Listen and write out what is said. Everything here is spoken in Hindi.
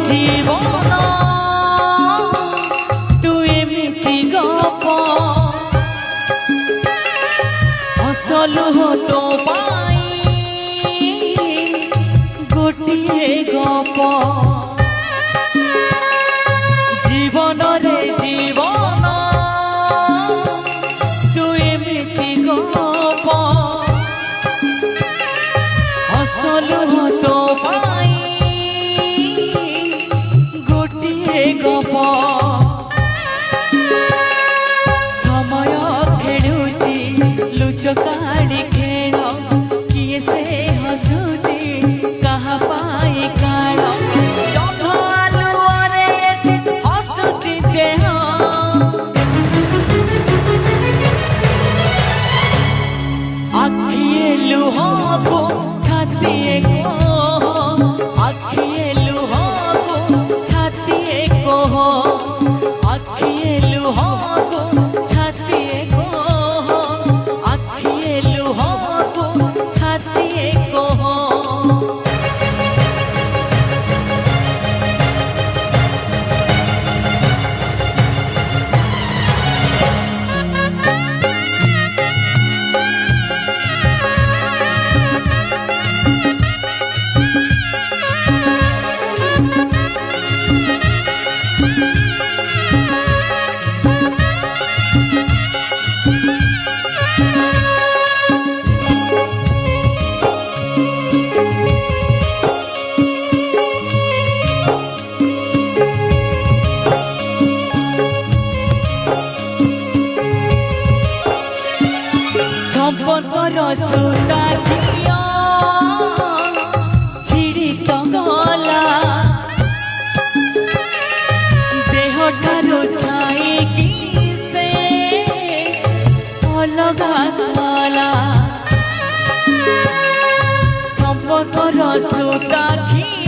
जीवन तू एमिति गप हसलु हो तो गोटिए गप जीवन रे जीवन तू एमिति गप हसलु हो तो गोटिए गप समय खेलुची लुचकाड़ी खेल किए से हसुची कहा पाई काल आलुअरे हसुची देह आखिए लुह को छातिए को आखिए लुह को छातिए को आखिए लुह को छातिए को आखिए लुह को छातिए को সম্পর্কর সুতা কিয় ছিড়ি তো গলা দেহঠারু ছাইকি সে অলগা গলা সম্পর্কর সুতা কিয়